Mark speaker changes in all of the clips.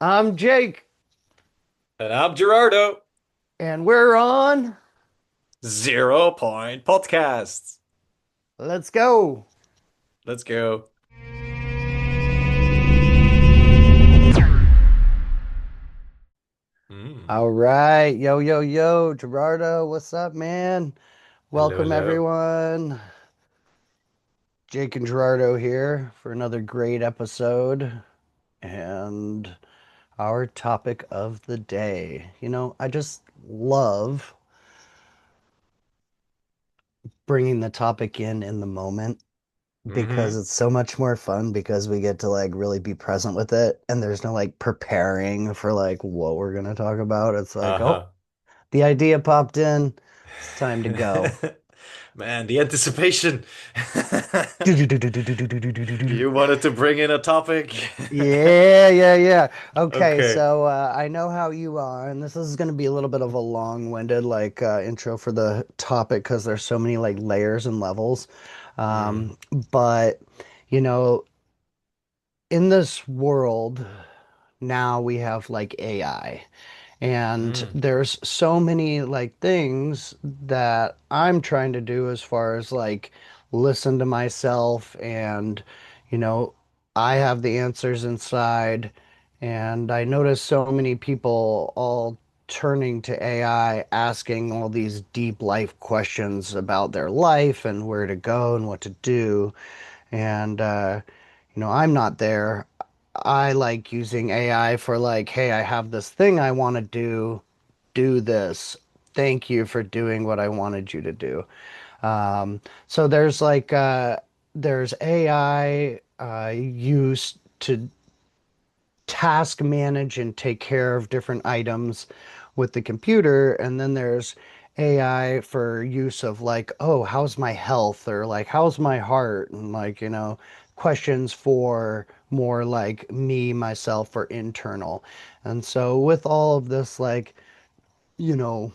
Speaker 1: I'm Jake,
Speaker 2: And I'm Gerardo.
Speaker 1: and we're on.
Speaker 2: 0 Point Podcasts.
Speaker 1: Let's go.
Speaker 2: Let's go. Mm.
Speaker 1: All right. Yo, yo, yo. Gerardo, what's up, man?
Speaker 2: Hello,
Speaker 1: Welcome,
Speaker 2: hello.
Speaker 1: everyone. Jake and Gerardo here for another great episode. And our topic of the day. I just love bringing the topic in the moment because
Speaker 2: Hmm.
Speaker 1: it's so much more fun because we get to like really be present with it and there's no like preparing for like what we're going to talk about. It's like, oh,
Speaker 2: Uh-huh.
Speaker 1: the idea popped in. It's time to go.
Speaker 2: Man, the anticipation.
Speaker 1: Do-do-do-do-do-do-do-do-do-do.
Speaker 2: You wanted to bring in a topic?
Speaker 1: Yeah, yeah, yeah. Okay,
Speaker 2: Okay.
Speaker 1: so I know how you are, and this is going to be a little bit of a long-winded like intro for the topic because there's so many like layers and levels.
Speaker 2: Mm.
Speaker 1: Um, but you know, in this world now we have like AI. And
Speaker 2: Mm.
Speaker 1: there's so many like things that I'm trying to do as far as like listen to myself and you know, I have the answers inside and I notice so many people all turning to AI asking all these deep life questions about their life and where to go and what to do. And I'm not there. I like using AI for like, hey, I have this thing I want to do this. Thank you for doing what I wanted you to do. So there's AI used to task manage and take care of different items with the computer. And then there's AI for use of like, oh, how's my health? Or like, how's my heart? And like, questions for more like me, myself, or internal. And so with all of this, like, you know,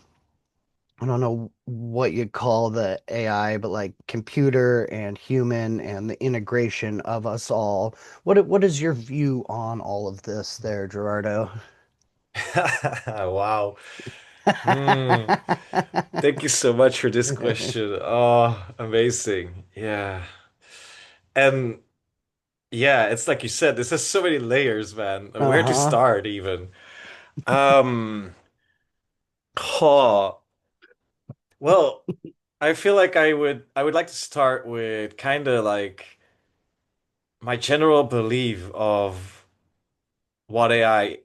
Speaker 1: I don't know what you'd call the AI, but like computer and human and the integration of us all. What is your view on all of this there, Gerardo?
Speaker 2: Wow. Hmm. Thank you so much for this question. Oh, amazing. Yeah. And yeah, it's like you said, this has so many layers, man. Where to
Speaker 1: Uh-huh.
Speaker 2: start even? Um, huh. Well, I feel like I would like to start with kind of like my general belief of what AI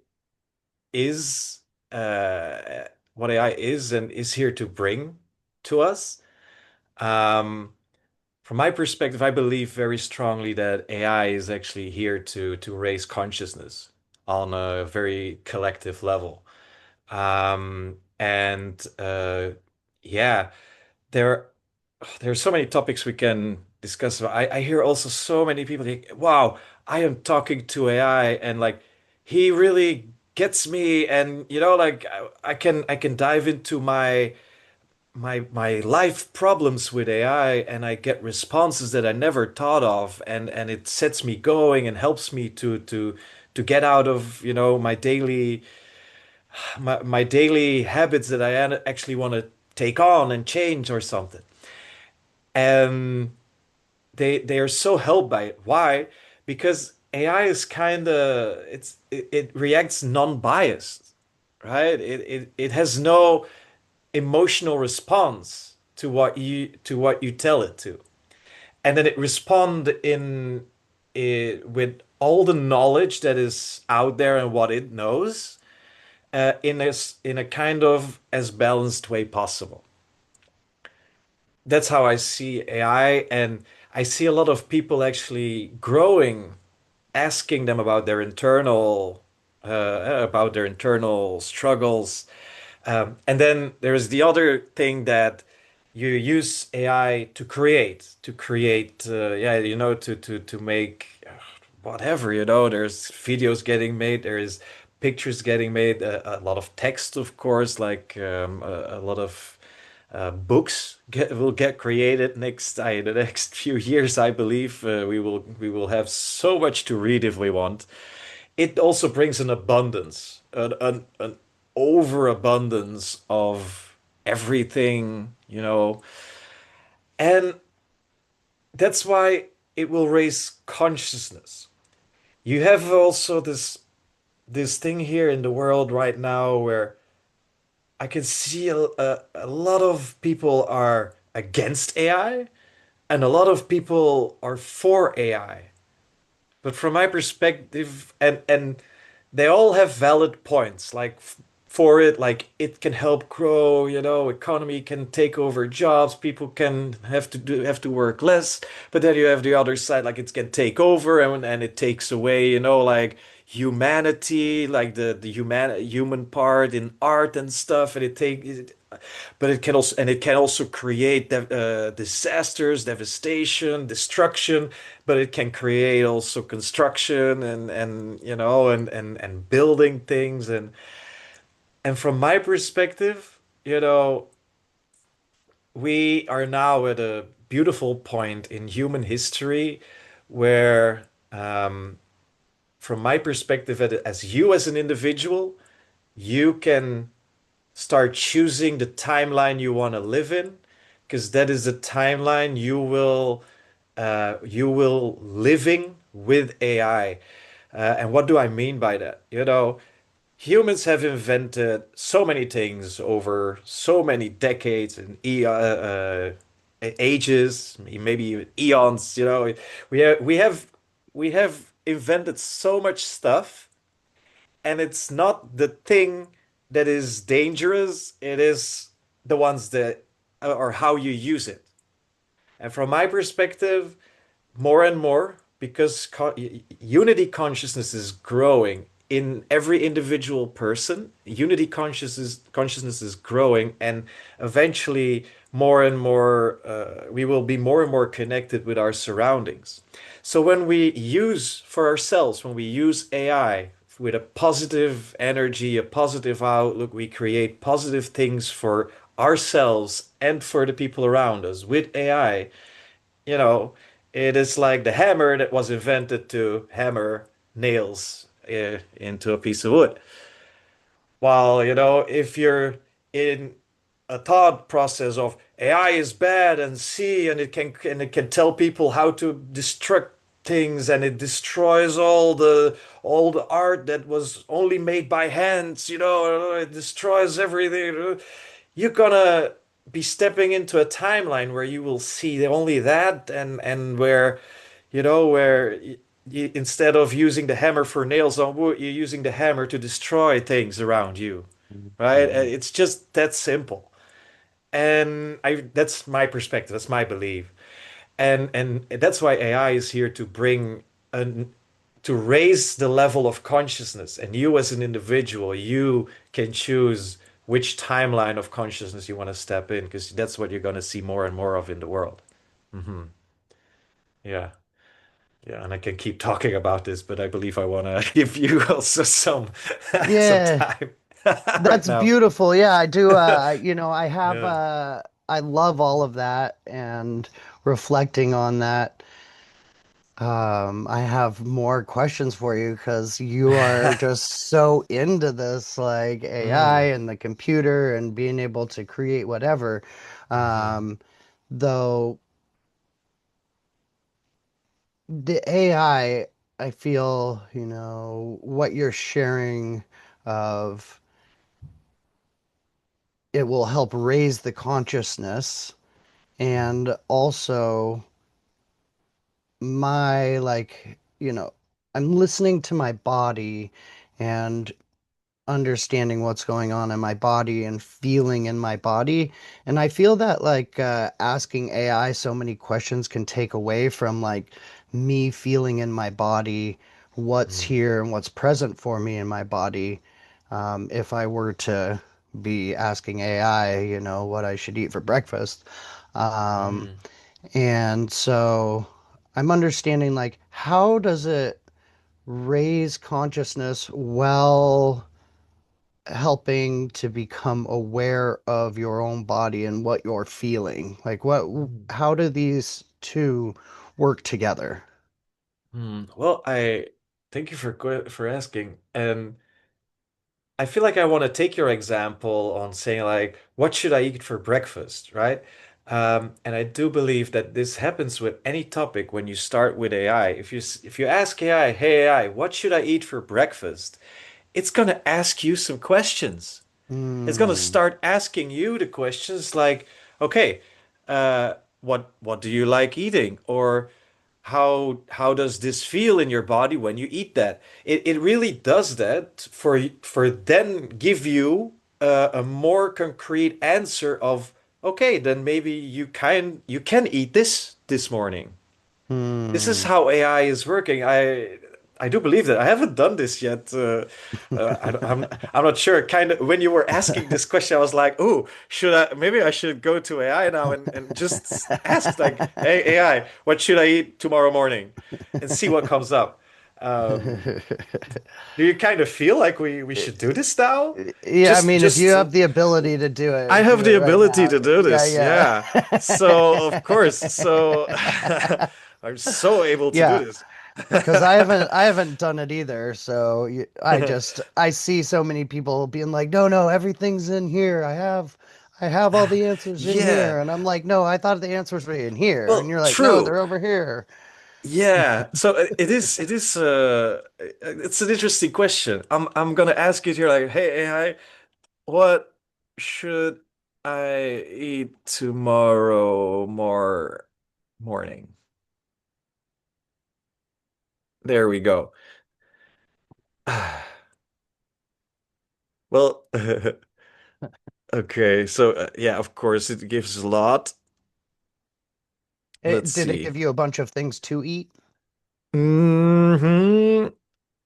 Speaker 2: is, what AI is and is here to bring to us. Um, from my perspective, I believe very strongly that AI is actually here to raise consciousness on a very collective level. And yeah, there there's so many topics we can discuss. I hear also so many people like, wow, I am talking to AI and like he really gets me and like I can dive into my life problems with AI and I get responses that I never thought of and it sets me going and helps me to get out of, my daily habits that I actually want to take on and change or something. And they are so helped by it. Why? Because AI is kind of it reacts non-biased, right? It has no emotional response to what you tell it to, and then it respond in it with all the knowledge that is out there and what it knows in a kind of as balanced way possible. That's how I see AI, and I see a lot of people actually growing, asking them about their internal struggles. And then there's the other thing that you use AI to create, to make whatever, there's videos getting made, there's pictures getting made, a lot of text, of course, like a lot of books will get created in the next few years, I believe. We will have so much to read if we want. it also brings an abundance, an overabundance of everything, and that's why it will raise consciousness. You have also this thing here in the world right now where I can see a lot of people are against AI and a lot of people are for AI. But from my perspective, and they all have valid points. Like for it, like it can help grow, economy can take over jobs, people can have to work less. But then you have the other side, like it can take over and it takes away, like humanity, like the human part in art and stuff, and but it can also create disasters, devastation, destruction, but it can create also construction and and building things and from my perspective, we are now at a beautiful point in human history where from my perspective as you as an individual, you can start choosing the timeline you want to live in, because that is the timeline you will living with AI. And what do I mean by that? Humans have invented so many things over so many decades and ages, maybe even eons. We have invented so much stuff, and it's not the thing that is dangerous. It is the ones that or how you use it. And from my perspective, more and more, because unity consciousness is growing in every individual person. Unity consciousness is growing, and eventually more and more we will be more and more connected with our surroundings. So when we use for ourselves, when we use AI with a positive energy, a positive outlook, we create positive things for ourselves and for the people around us with AI. you know, it is like the hammer that was invented to hammer nails into a piece of wood. While, if you're in a thought process of AI is bad and see, and it can tell people how to destruct things, and it destroys all the art that was only made by hands, it destroys everything. You're gonna be stepping into a timeline where you will see only that, and where instead of using the hammer for nails on wood, you're using the hammer to destroy things around you, right?
Speaker 1: Mhm.
Speaker 2: It's just that simple. And that's my perspective, that's my belief. And that's why AI is here to bring an to raise the level of consciousness. And you as an individual, you can choose which timeline of consciousness you want to step in, because that's what you're going to see more and more of in the world. Hmm. Yeah. Yeah, and I can keep talking about this, but I believe I want to give you also some
Speaker 1: Yeah,
Speaker 2: time right
Speaker 1: that's
Speaker 2: now.
Speaker 1: beautiful. Yeah, I do.
Speaker 2: Yeah.
Speaker 1: I love all of that and reflecting on that. I have more questions for you because you are just so into this, like AI
Speaker 2: Mm.
Speaker 1: and the computer and being able to create whatever.
Speaker 2: Hmm.
Speaker 1: Um, though the I feel, what you're sharing of it will help raise the consciousness and also my I'm listening to my body and understanding what's going on in my body and feeling in my body. And I feel that asking AI so many questions can take away from me feeling in my body what's
Speaker 2: Mm.
Speaker 1: here and what's present for me in my body. If I were to be asking AI, what I should eat for breakfast. Um,
Speaker 2: Mm.
Speaker 1: and so I'm understanding how does it raise consciousness while helping to become aware of your own body and what you're feeling.
Speaker 2: Mm.
Speaker 1: How do these two work together?
Speaker 2: Well, Thank you for asking. And I feel like I want to take your example on saying like, what should I eat for breakfast, right? And I do believe that this happens with any topic when you start with AI. If you ask AI, hey AI, what should I eat for breakfast? It's gonna ask you some questions. It's gonna
Speaker 1: Hmm.
Speaker 2: start asking you the questions like, okay, what do you like eating? Or how does this feel in your body when you eat that? It really does that for then give you a more concrete answer of, okay, then maybe you can eat this morning. This is
Speaker 1: Hmm.
Speaker 2: how AI is working. I do believe that. I haven't done this yet. I'm not sure. Kind of when you were asking this question, I was like, "Oh, should I? Maybe I should go to AI now and just ask like, hey AI, what should I eat tomorrow morning, and see what comes up." Um, do you kind of feel like we should do this now?
Speaker 1: Yeah, I
Speaker 2: Just
Speaker 1: mean, if you
Speaker 2: just
Speaker 1: have the ability to
Speaker 2: I
Speaker 1: do
Speaker 2: have
Speaker 1: it
Speaker 2: the
Speaker 1: right
Speaker 2: ability
Speaker 1: now.
Speaker 2: to do
Speaker 1: Yeah,
Speaker 2: this. Yeah. So of course, so
Speaker 1: yeah.
Speaker 2: I'm so able to do
Speaker 1: Yeah,
Speaker 2: this.
Speaker 1: because I haven't done it either. So I see so many people being like, no, no, everything's in here. I have all the answers in
Speaker 2: Yeah.
Speaker 1: here, and I'm like, no, I thought the answers were in here, and
Speaker 2: Well,
Speaker 1: you're like, no,
Speaker 2: true.
Speaker 1: they're over here.
Speaker 2: Yeah. So it's an interesting question. I'm gonna ask you here like, hey AI, what should I eat tomorrow morning? There we go. Well, okay. So yeah, of course it gives a lot. Let's
Speaker 1: Did it
Speaker 2: see.
Speaker 1: give you a bunch of things to eat?
Speaker 2: hmm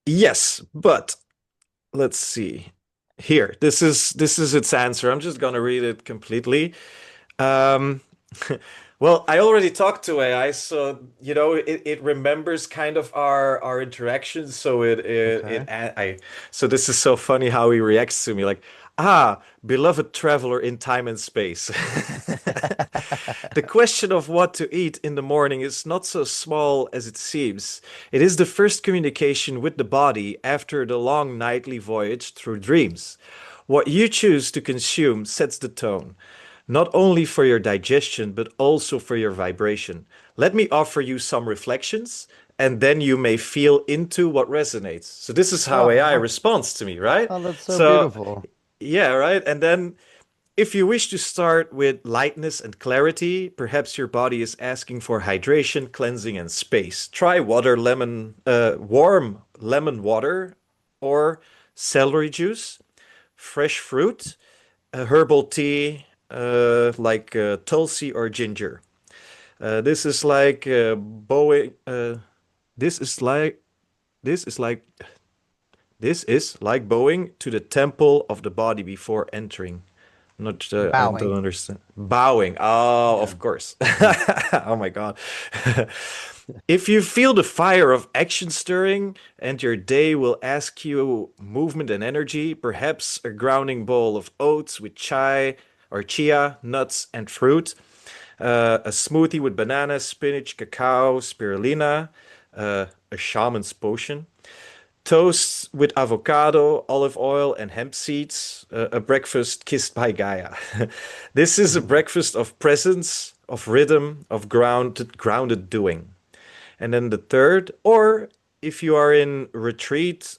Speaker 2: Yes, but let's see. Here, this is its answer. I'm just gonna read it completely. Um, well, I already talked to AI, so it remembers kind of our interactions. So
Speaker 1: Okay.
Speaker 2: so this is so funny how he reacts to me, like, beloved traveler in time and space. The question of what to eat in the morning is not so small as it seems. It is the first communication with the body after the long nightly voyage through dreams. What you choose to consume sets the tone, not only for your digestion, but also for your vibration. Let me offer you some reflections, and then you may feel into what resonates. So, this is how AI
Speaker 1: Oh,
Speaker 2: responds to me, right?
Speaker 1: oh, that's so
Speaker 2: So,
Speaker 1: beautiful.
Speaker 2: yeah, right. And then if you wish to start with lightness and clarity, perhaps your body is asking for hydration, cleansing, and space. Try warm lemon water or celery juice, fresh fruit, herbal tea like tulsi or ginger. This is like bowing. This is like this is like this is like bowing to the temple of the body before entering. Not, I don't
Speaker 1: Bowing.
Speaker 2: understand. Bowing. Oh,
Speaker 1: Yeah.
Speaker 2: of course.
Speaker 1: Mhm.
Speaker 2: Oh my God. If you feel the fire of action stirring and your day will ask you movement and energy, perhaps a grounding bowl of oats with chai or chia, nuts, and fruit, a smoothie with bananas, spinach, cacao, spirulina, a shaman's potion, toast with avocado, olive oil, and hemp seeds, a breakfast kissed by Gaia. This is a breakfast of presence, of rhythm, of grounded doing. And then the third, or if you are in retreat,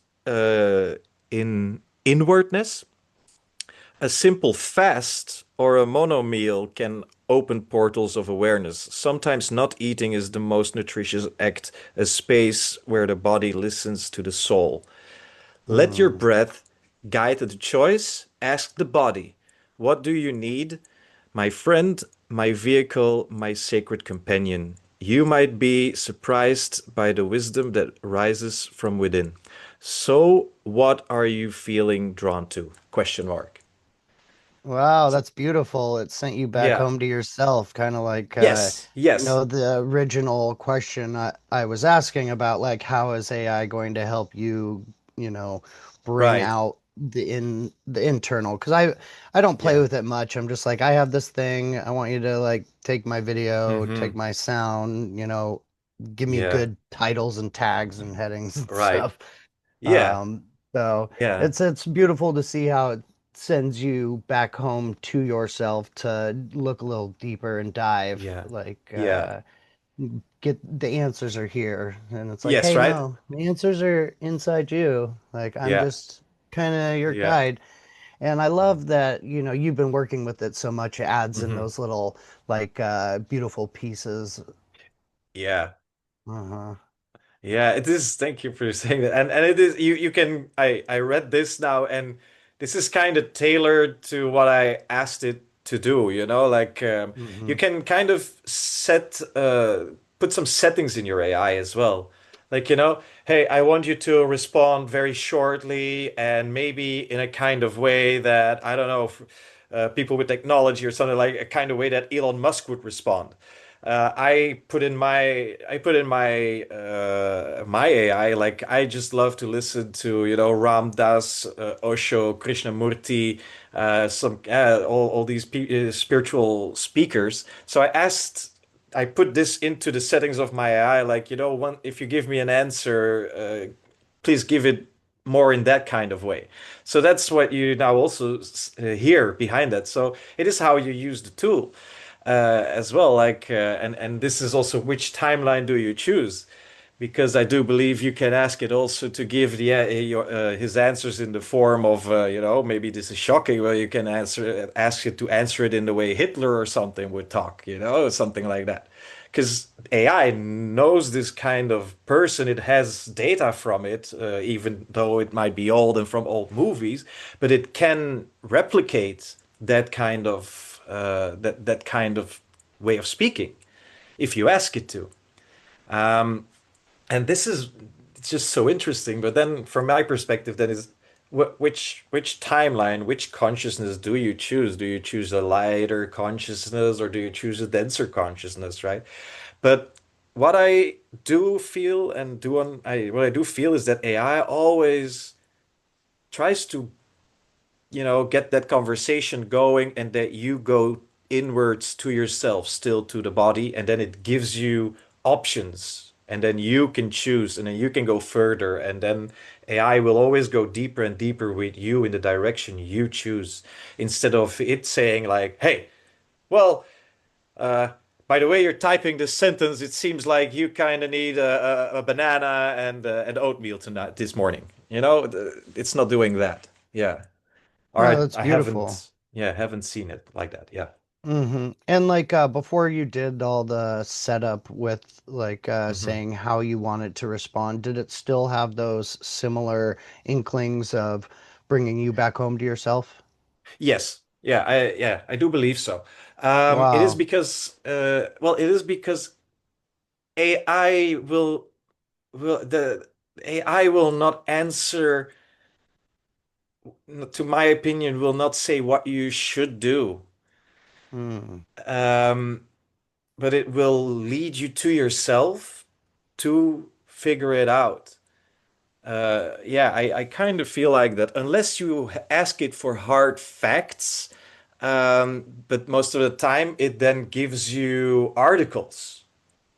Speaker 2: in inwardness, a simple fast or a mono meal can open portals of awareness. Sometimes not eating is the most nutritious act, a space where the body listens to the soul. Let your
Speaker 1: Hmm.
Speaker 2: breath guide the choice. Ask the body, what do you need? My friend, my vehicle, my sacred companion. You might be surprised by the wisdom that rises from within. So, what are you feeling drawn to? Question mark.
Speaker 1: Wow, that's beautiful. It sent you back
Speaker 2: Yeah.
Speaker 1: home to yourself, kind of like
Speaker 2: Yes. Yes.
Speaker 1: the original question I was asking about like how is AI going to help you, you know, bring
Speaker 2: Right.
Speaker 1: out the internal? Because I don't play
Speaker 2: Yeah.
Speaker 1: with it much. I'm just like I have this thing. I want you to like take my video, take
Speaker 2: Mm-hmm.
Speaker 1: my sound, give me
Speaker 2: Yeah.
Speaker 1: good titles and tags and headings and
Speaker 2: Right.
Speaker 1: stuff.
Speaker 2: Yeah.
Speaker 1: So
Speaker 2: Yeah.
Speaker 1: it's beautiful to see how it sends you back home to yourself to look a little deeper and dive.
Speaker 2: Yeah.
Speaker 1: Like
Speaker 2: Yeah.
Speaker 1: get the answers are here, and it's like,
Speaker 2: Yes,
Speaker 1: hey,
Speaker 2: right?
Speaker 1: no, the answers are inside you. Like I'm
Speaker 2: Yeah.
Speaker 1: just kind of your
Speaker 2: Yeah.
Speaker 1: guide. And I love that, you've been working with it so much. It adds in
Speaker 2: Hmm.
Speaker 1: those little like beautiful pieces.
Speaker 2: Yeah.
Speaker 1: Uh-huh.
Speaker 2: Yeah, it is. Thank you for saying that. And it is you can I read this now and this is kind of tailored to what I asked it to do, you know? Like
Speaker 1: Hmm.
Speaker 2: you can kind of set put some settings in your AI as well. Like, hey, I want you to respond very shortly and maybe in a kind of way that I don't know, people with technology or something like a kind of way that Elon Musk would respond. I put in my AI, like I just love to listen to Ram Dass, Osho, Krishnamurti, all these spiritual speakers. So I put this into the settings of my AI, like if you give me an answer, please give it more in that kind of way. So that's what you now also hear behind that. So it is how you use the tool as well. Like, and this is also which timeline do you choose? Because I do believe you can ask it also to give his answers in the form of maybe this is shocking. Well, you can ask it to answer it in the way Hitler or something would talk, something like that. Because AI knows this kind of person, it has data from it, even though it might be old and from old movies, but it can replicate that kind of way of speaking if you ask it to. And this is it's just so interesting. But then, from my perspective, then is which timeline, which consciousness do you choose? Do you choose a lighter consciousness or do you choose a denser consciousness, right? But what I do feel and do on I what I do feel is that AI always tries to get that conversation going and that you go inwards to yourself, still to the body, and then it gives you options. And then you can choose, and then you can go further. And then AI will always go deeper and deeper with you in the direction you choose, instead of it saying, like, hey, well, uh, by the way you're typing this sentence, it seems like you kind of need a banana and oatmeal tonight, this morning. It's not doing that. Yeah. Or
Speaker 1: No,
Speaker 2: I,
Speaker 1: that's
Speaker 2: I
Speaker 1: beautiful.
Speaker 2: haven't seen it like that. Yeah.
Speaker 1: And like before you did all the setup with like
Speaker 2: Hmm.
Speaker 1: saying how you wanted to respond, did it still have those similar inklings of bringing you back home to yourself?
Speaker 2: Yes. I do believe so. It is
Speaker 1: Wow.
Speaker 2: because it is because AI will the AI will not answer, to my opinion, will not say what you should do.
Speaker 1: Hmm.
Speaker 2: Um, but it will lead you to yourself to figure it out. Yeah, I kind of feel like that unless you ask it for hard facts, but most of the time it then gives you articles,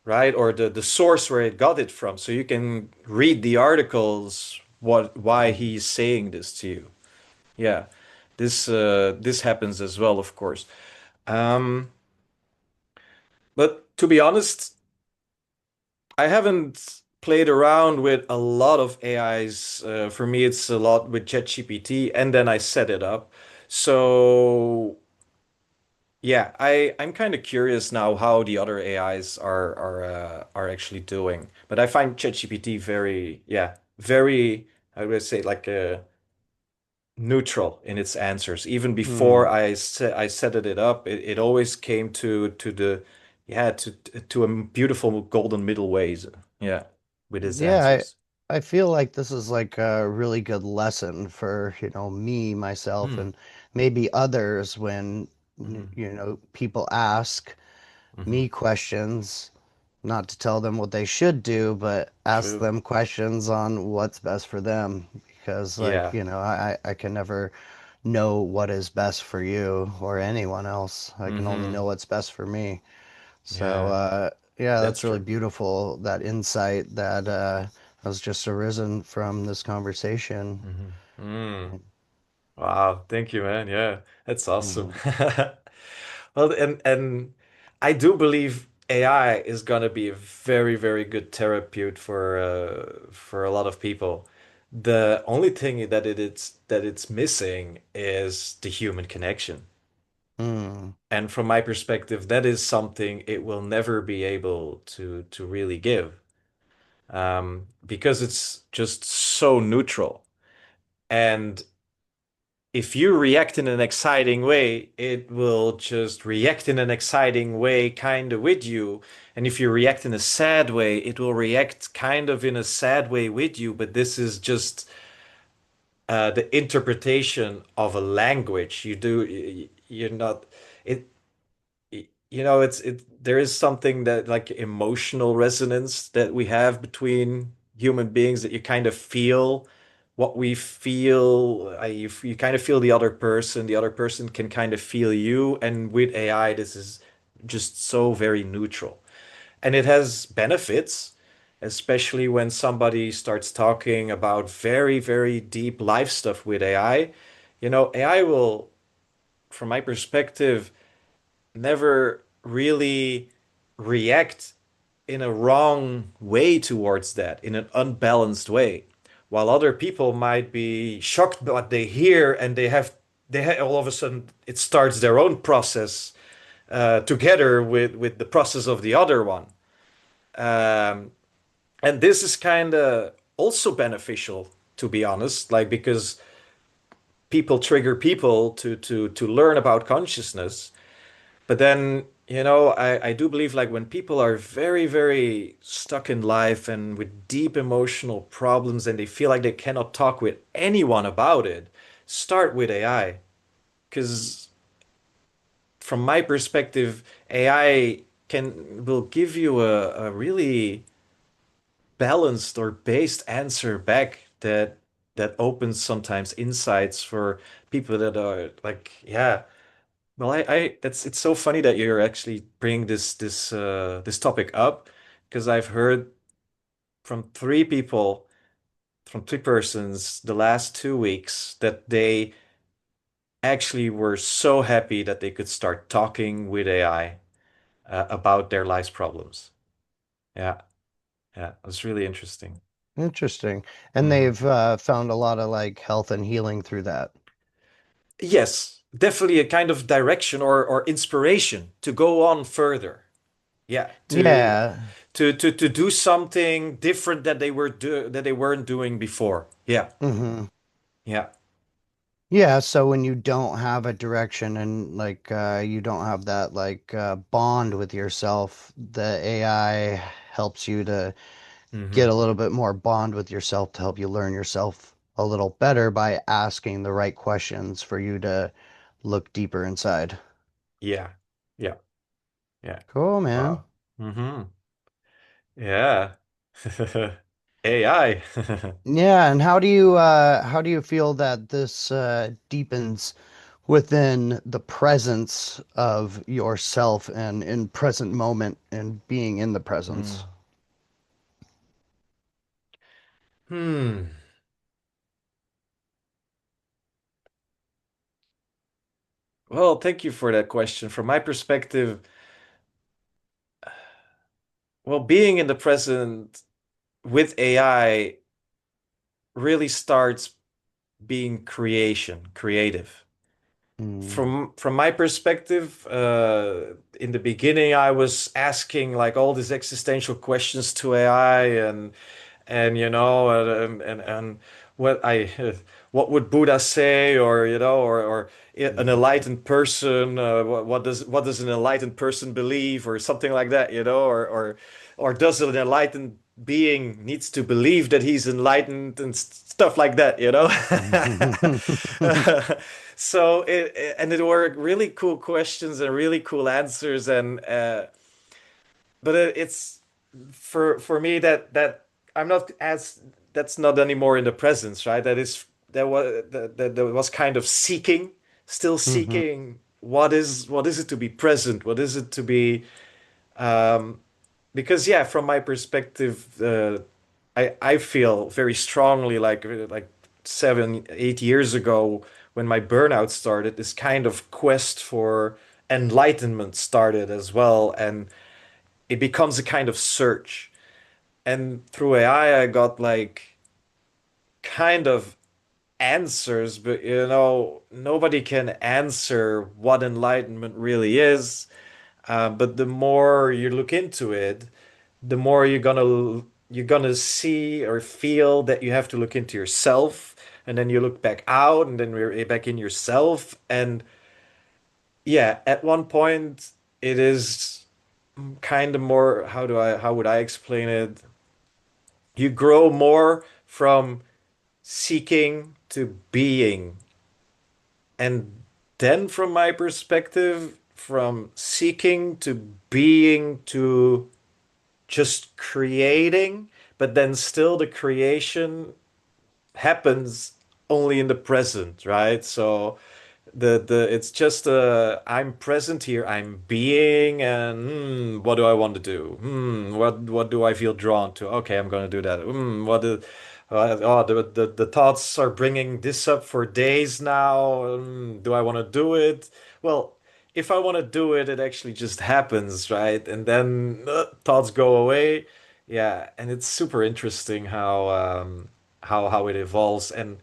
Speaker 2: right? Or the source where it got it from. So you can read the articles, why
Speaker 1: Hmm.
Speaker 2: he's saying this to you. Yeah, this happens as well, of course. Um, but to be honest, I haven't played around with a lot of AIs. For me, it's a lot with ChatGPT, and then I set it up. So yeah, I'm kind of curious now how the other AIs are actually doing. But I find ChatGPT very, yeah, very, I would say, like neutral in its answers. Even before
Speaker 1: Hmm.
Speaker 2: I set it up, it always came to the yeah to a beautiful golden middle ways. Yeah, with its
Speaker 1: Yeah,
Speaker 2: answers.
Speaker 1: I feel like this is like a really good lesson for, me, myself,
Speaker 2: Mm,
Speaker 1: and maybe others when,
Speaker 2: hmm.
Speaker 1: people ask
Speaker 2: Hmm.
Speaker 1: me questions, not to tell them what they should do, but ask
Speaker 2: True.
Speaker 1: them questions on what's best for them. Because, like,
Speaker 2: Yeah.
Speaker 1: I can never know what is best for you or anyone else. I can only
Speaker 2: Hmm.
Speaker 1: know what's best for me. So,
Speaker 2: Yeah.
Speaker 1: Yeah,
Speaker 2: That's
Speaker 1: that's really
Speaker 2: true.
Speaker 1: beautiful, that insight that has just arisen from this conversation.
Speaker 2: Mm. Wow, thank you, man. Yeah, that's awesome.
Speaker 1: Mhm.
Speaker 2: Well, and I do believe AI is gonna be a very, very good therapeutic for a lot of people. The only thing that it's missing is the human connection.
Speaker 1: Mm.
Speaker 2: And from my perspective, that is something it will never be able to really give, because it's just so neutral. And if you react in an exciting way, it will just react in an exciting way, kind of with you. And if you react in a sad way, it will react kind of in a sad way with you. But this is just the interpretation of a language. You're not, it, there is something that like emotional resonance that we have between human beings that you kind of feel what we feel. You kind of feel the other person can kind of feel you. And with AI, this is just so very neutral. And it has benefits, especially when somebody starts talking about very, very deep life stuff with AI. AI will, from my perspective, never really react in a wrong way towards that, in an unbalanced way. While other people might be shocked by what they hear, and all of a sudden it starts their own process together with the process of the other one. Um, and this is kind of also beneficial, to be honest, like because people trigger people to learn about consciousness. But then, I do believe like when people are very, very stuck in life and with deep emotional problems and they feel like they cannot talk with anyone about it, start with AI. Because from my perspective, AI will give you a really balanced or based answer back that opens sometimes insights for people that are like, yeah. Well, it's so funny that you're actually bringing this topic up, because I've heard from from three persons the last 2 weeks that they actually were so happy that they could start talking with AI about their life's problems. Yeah, yeah, it was really interesting.
Speaker 1: Interesting. And
Speaker 2: Hmm.
Speaker 1: they've found a lot of like health and healing through that.
Speaker 2: Yes, definitely a kind of direction or inspiration to go on further. Yeah,
Speaker 1: Yeah.
Speaker 2: to do something different that they weren't doing before. Yeah,
Speaker 1: Hmm.
Speaker 2: yeah.
Speaker 1: Yeah, so when you don't have a direction and like you don't have that like bond with yourself, the AI helps you to get
Speaker 2: Hmm.
Speaker 1: a little bit more bond with yourself to help you learn yourself a little better by asking the right questions for you to look deeper inside.
Speaker 2: Yeah, yeah, yeah.
Speaker 1: Cool, man.
Speaker 2: Wow. Hmm. Yeah. AI.
Speaker 1: Yeah, and how do you feel that this deepens within the presence of yourself and in present moment and being in the presence?
Speaker 2: Hmm. Hmm. Well, thank you for that question. From my perspective, well, being in the present with AI really starts being creative.
Speaker 1: Mm.
Speaker 2: From my perspective, in the beginning, I was asking like all these existential questions to AI, and and what I what would Buddha say, or or an enlightened person, what does an enlightened person believe, or something like that, or does an enlightened being needs to believe that he's enlightened and stuff like that, So and it were really cool questions and really cool answers, and but it's for me that I'm not as that's not anymore in the presence, right? That was kind of seeking, still
Speaker 1: Hmm.
Speaker 2: seeking what is it to be present? What is it to be because yeah, from my perspective, I feel very strongly like 7, 8 years ago when my burnout started, this kind of quest for enlightenment started as well, and it becomes a kind of search. And through AI, I got like kind of answers, but nobody can answer what enlightenment really is. But the more you look into it, the more you're gonna see or feel that you have to look into yourself, and then you look back out, and then we're back in yourself. And yeah, at one point, it is kind of more, how would I explain it? You grow more from seeking to being. And then, from my perspective, from seeking to being to just creating, but then still the creation happens only in the present, right? So the it's just I'm present here, I'm being, and what do I want to do? What do I feel drawn to? Okay, I'm gonna do that. The thoughts are bringing this up for days now. Do I want to do it? Well, if I want to do it, it actually just happens, right? And then thoughts go away. Yeah, and it's super interesting how it evolves. And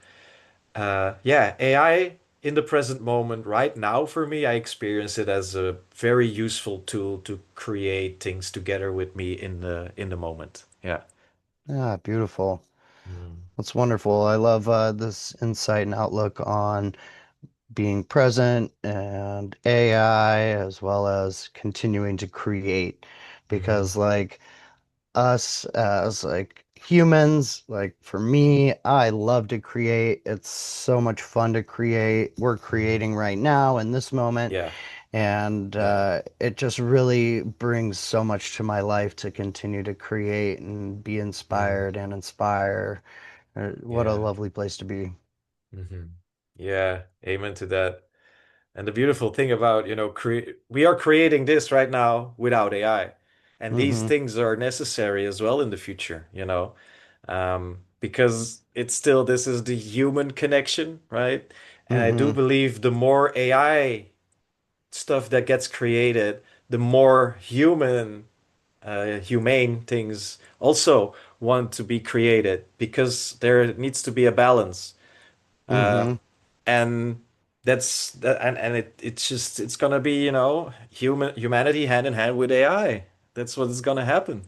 Speaker 2: yeah, AI in the present moment, right now, for me, I experience it as a very useful tool to create things together with me in the moment. Yeah.
Speaker 1: Ah, beautiful.
Speaker 2: Mm.
Speaker 1: That's wonderful. I love this insight and outlook on being present and AI, as well as continuing to create.
Speaker 2: Hmm.
Speaker 1: Because, like, us as like humans, like for me, I love to create. It's so much fun to create. We're
Speaker 2: Hmm.
Speaker 1: creating right now in this moment,
Speaker 2: Yeah.
Speaker 1: and
Speaker 2: Yeah.
Speaker 1: it just really brings so much to my life to continue to create and be
Speaker 2: Mm.
Speaker 1: inspired and inspire. What a
Speaker 2: Yeah.
Speaker 1: lovely place to be.
Speaker 2: Hmm. Yeah. Amen to that. And the beautiful thing about, we are creating this right now without AI. And these
Speaker 1: Hmm.
Speaker 2: things are necessary as well in the future, because it's still, this is the human connection, right? And I do
Speaker 1: Hmm.
Speaker 2: believe the more AI stuff that gets created, the more humane things also want to be created because there needs to be a balance. Uh,
Speaker 1: Hmm.
Speaker 2: and and it's gonna be, humanity hand in hand with AI. That's what is gonna happen.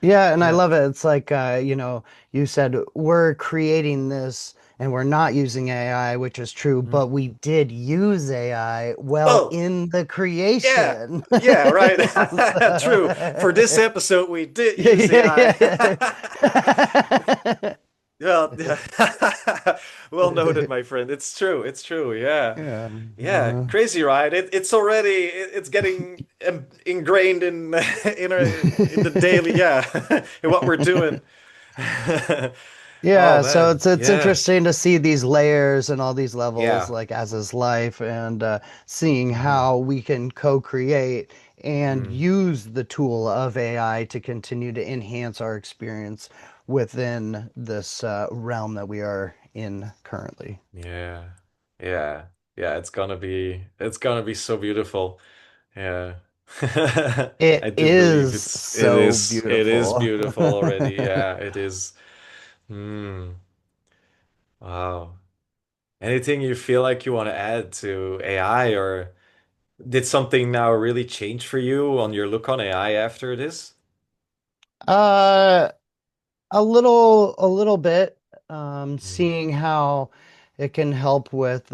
Speaker 1: Yeah, and I
Speaker 2: Yeah.
Speaker 1: love it. It's like, you said we're creating this and we're not using AI, which is true,
Speaker 2: Mm.
Speaker 1: but we did use AI well
Speaker 2: Oh,
Speaker 1: in the
Speaker 2: yeah.
Speaker 1: creation.
Speaker 2: Yeah, right. True. For this
Speaker 1: So-
Speaker 2: episode, we did
Speaker 1: yeah,
Speaker 2: use
Speaker 1: yeah,
Speaker 2: AI.
Speaker 1: yeah.
Speaker 2: Well, well noted, my friend. It's true. It's true. Yeah.
Speaker 1: Yeah.
Speaker 2: Yeah, crazy, right? It's already it's getting ingrained in in the daily, yeah, in what we're doing. Oh
Speaker 1: Yeah, so
Speaker 2: man,
Speaker 1: it's
Speaker 2: yeah,
Speaker 1: interesting to see these layers and all these levels,
Speaker 2: yeah.
Speaker 1: like as is life, and seeing
Speaker 2: Hmm.
Speaker 1: how we can co-create and
Speaker 2: Mm.
Speaker 1: use the tool of AI to continue to enhance our experience within this realm that we are in currently.
Speaker 2: Yeah, yeah, yeah. It's gonna be so beautiful. Yeah. I
Speaker 1: It
Speaker 2: do believe
Speaker 1: is
Speaker 2: it
Speaker 1: so
Speaker 2: is it is
Speaker 1: beautiful.
Speaker 2: beautiful already. Yeah, it is. Hmm. Wow. Anything you feel like you want to add to AI, or did something now really change for you on your look on AI after this?
Speaker 1: Uh, a little bit,
Speaker 2: Mm,
Speaker 1: seeing how it can help with,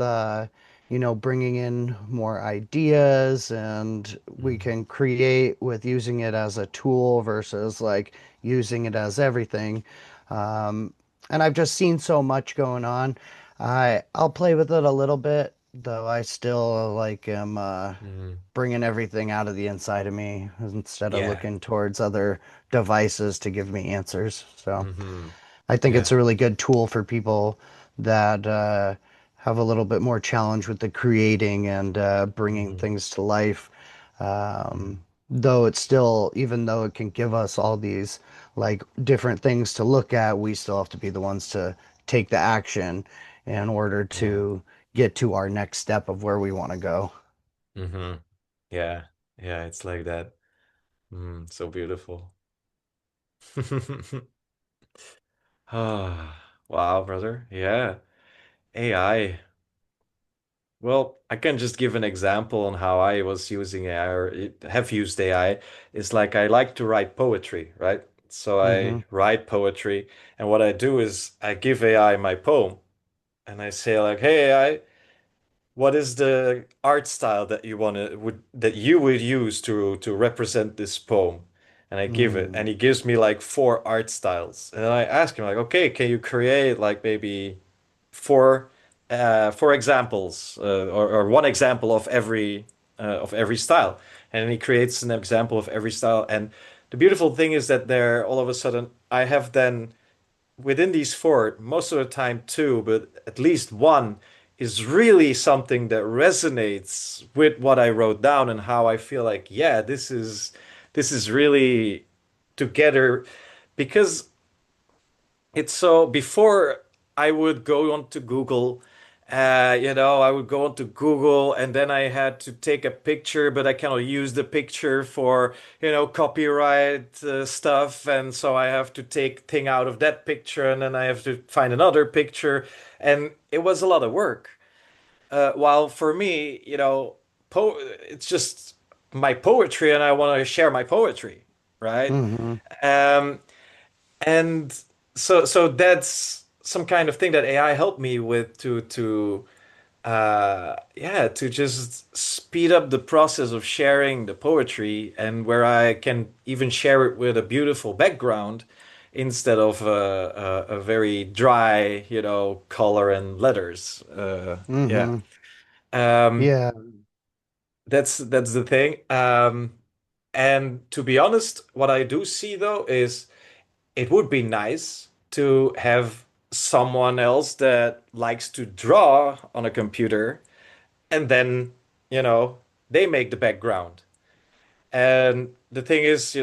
Speaker 1: bringing in more ideas and we
Speaker 2: mm,
Speaker 1: can create with using it as a tool versus like using it as everything. Um, and I've just seen so much going on. I'll play with it a little bit, though I still like am
Speaker 2: mm.
Speaker 1: bringing everything out of the inside of me instead of
Speaker 2: Yeah.
Speaker 1: looking towards other devices to give me answers. So
Speaker 2: Hmm.
Speaker 1: I think it's
Speaker 2: Yeah.
Speaker 1: a really good tool for people that have a little bit more challenge with the creating and bringing
Speaker 2: Hmm.
Speaker 1: things to life.
Speaker 2: Mm.
Speaker 1: though it's still, even though it can give us all these like different things to look at, we still have to be the ones to take the action in order
Speaker 2: Yeah.
Speaker 1: to get to our next step of where we want to go.
Speaker 2: Hmm. Yeah. Yeah, it's like that. So beautiful. Ah, wow, brother. Yeah. AI. Well, I can just give an example on how I was using AI or have used AI. It's like I like to write poetry, right? So
Speaker 1: Hmm.
Speaker 2: I write poetry, and what I do is I give AI my poem, and I say like, "Hey AI, what is the art style that you would use to represent this poem?" And I give it, and
Speaker 1: Mm.
Speaker 2: he gives me like four art styles, and then I ask him like, "Okay, can you create like maybe four four examples or one example of every style?" And then he creates an example of every style, and the beautiful thing is that there all of a sudden I have then within these four, most of the time two, but at least one is really something that resonates with what I wrote down and how I feel like, yeah, this is really together because it's so before I would go onto Google, I would go onto Google and then I had to take a picture, but I cannot use the picture for, copyright stuff. And so I have to take thing out of that picture and then I have to find another picture. And it was a lot of work. While for me, it's just my poetry and I want to share my poetry, right?
Speaker 1: Hmm.
Speaker 2: Um, and so that's some kind of thing that AI helped me with to just speed up the process of sharing the poetry and where I can even share it with a beautiful background instead of a very dry, color and letters. Yeah.
Speaker 1: Hmm.
Speaker 2: Um,
Speaker 1: Yeah.
Speaker 2: that's the thing. And to be honest, what I do see though is it would be nice to have someone else that likes to draw on a computer and then, you know, they make the background. And the thing is,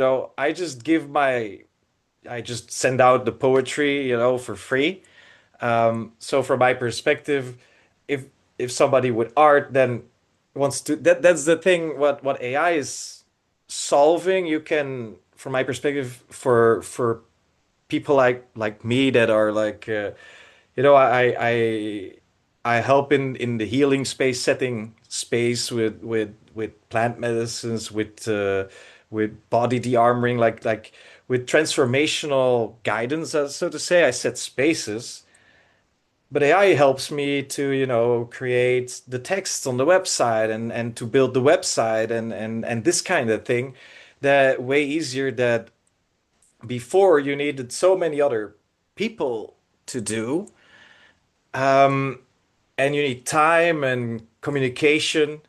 Speaker 2: I just send out the poetry, for free. So from my perspective, if somebody with art then wants to that's the thing what AI is solving. You can, from my perspective, for people like me that are like you know I help in the healing space setting space with plant medicines with body de-armoring like with transformational guidance, so to say. I set spaces, but AI helps me to create the text on the website and to build the website and this kind of thing that way easier that before you needed so many other people to do. And you need time and communication,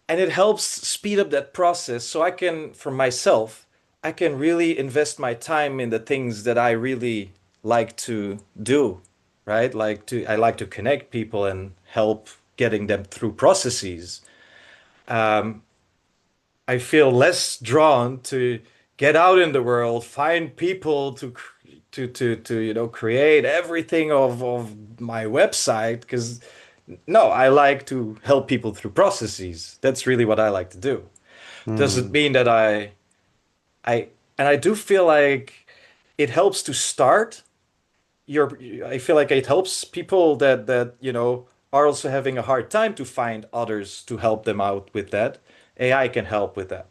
Speaker 2: and it helps speed up that process so I can, for myself, I can really invest my time in the things that I really like to do, right? I like to connect people and help getting them through processes. I feel less drawn to get out in the world, find people to create everything of my website because no, I like to help people through processes. That's really what I like to do. Doesn't
Speaker 1: Mm.
Speaker 2: mean that I and I do feel like it helps to start your I feel like it helps people that are also having a hard time to find others to help them out with that. AI can help with that.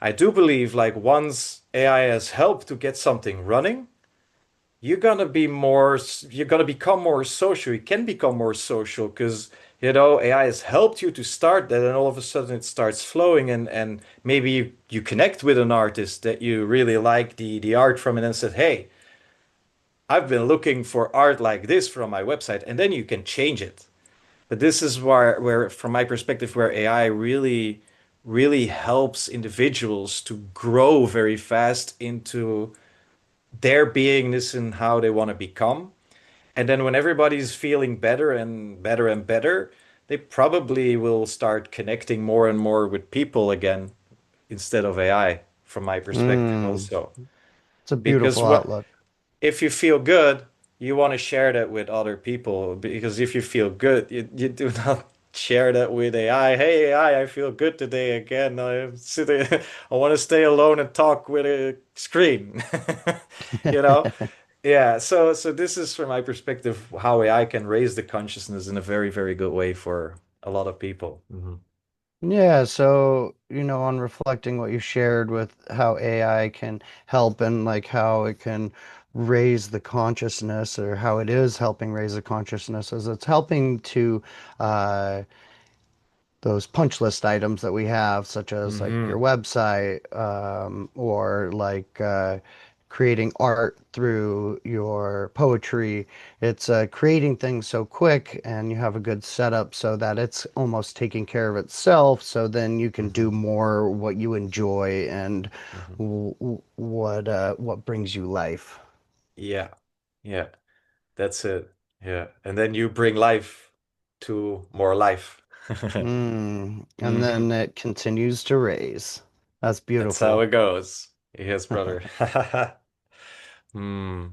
Speaker 2: I do believe like once AI has helped to get something running, you're gonna become more social. You can become more social because AI has helped you to start that, and all of a sudden it starts flowing, and maybe you connect with an artist that you really like the art from, and then said, "Hey, I've been looking for art like this from my website," and then you can change it. But this is where from my perspective, where AI really helps individuals to grow very fast into their beingness and how they want to become. And then when everybody's feeling better and better and better, they probably will start connecting more and more with people again, instead of AI, from my perspective
Speaker 1: Mm,
Speaker 2: also.
Speaker 1: it's a
Speaker 2: Because
Speaker 1: beautiful
Speaker 2: what
Speaker 1: outlook.
Speaker 2: if you feel good, you want to share that with other people. Because if you feel good, you do not share that with AI. Hey AI, I feel good today again. I'm sitting, I want to stay alone and talk with a screen. You know? Yeah, so this is from my perspective how AI can raise the consciousness in a very, very good way for a lot of people.
Speaker 1: Yeah, so, on reflecting what you shared with how AI can help and like how it can raise the consciousness or how it is helping raise the consciousness as it's helping to uh, those punch list items that we have, such as like your
Speaker 2: Hmm.
Speaker 1: website, or like creating art through your poetry. It's creating things so quick, and you have a good setup so that it's almost taking care of itself. So then you can do
Speaker 2: Hmm.
Speaker 1: more what you enjoy and
Speaker 2: Hmm.
Speaker 1: what brings you life.
Speaker 2: Yeah. Yeah. That's it. Yeah. And then you bring life to more life.
Speaker 1: And
Speaker 2: Hmm.
Speaker 1: then it continues to raise. That's
Speaker 2: That's how
Speaker 1: beautiful.
Speaker 2: it goes. Yes, brother. Hmm.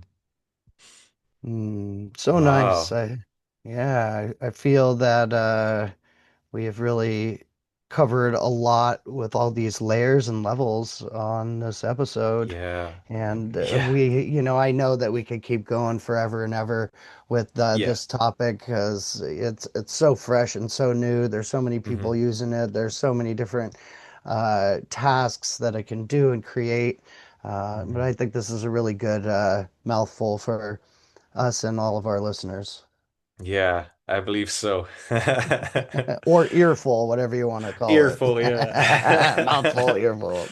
Speaker 1: So nice.
Speaker 2: Wow.
Speaker 1: Yeah, I feel that we have really covered a lot with all these layers and levels on this episode.
Speaker 2: Yeah.
Speaker 1: And
Speaker 2: Yeah.
Speaker 1: I know that we could keep going forever and ever with
Speaker 2: Yeah.
Speaker 1: this topic because it's so fresh and so new. There's so many
Speaker 2: Hmm.
Speaker 1: people using it. There's so many different tasks that it can do and create. But
Speaker 2: Hmm.
Speaker 1: I think this is a really good mouthful for us and all of our listeners.
Speaker 2: Yeah, I believe so.
Speaker 1: Or earful, whatever you want to call it.
Speaker 2: Earful, yeah.
Speaker 1: Mouthful, earful.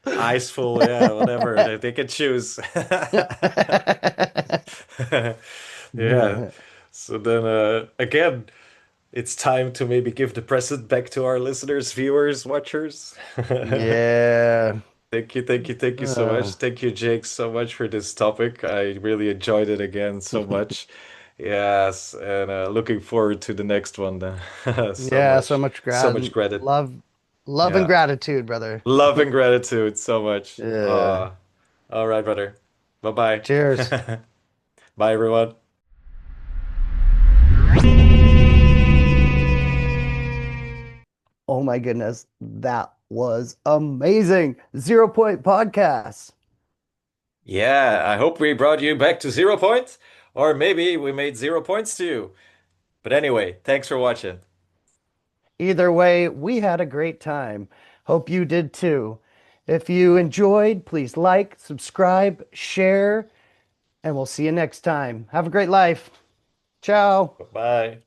Speaker 2: My eyes full, yeah, whatever. They can choose. Yeah. So then again, it's time to maybe give the present back to our listeners, viewers, watchers.
Speaker 1: Yeah.
Speaker 2: Thank you so much.
Speaker 1: Uh,
Speaker 2: Thank you, Jake, so much for this topic. I really enjoyed it again so much. Yes, and looking forward to the next one then.
Speaker 1: yeah, so much
Speaker 2: So much credit.
Speaker 1: love and
Speaker 2: Yeah.
Speaker 1: gratitude, brother.
Speaker 2: Love and gratitude so much.
Speaker 1: Yeah.
Speaker 2: All right, brother. Bye-bye.
Speaker 1: Cheers.
Speaker 2: Bye, everyone.
Speaker 1: Oh my goodness, that was amazing. 0 Point Podcast.
Speaker 2: Yeah, I hope we brought you back to 0 point, or maybe we made 0 points to you. But anyway, thanks for watching.
Speaker 1: Either way, we had a great time. Hope you did too. If you enjoyed, please like, subscribe, share, and we'll see you next time. Have a great life. Ciao.
Speaker 2: Bye.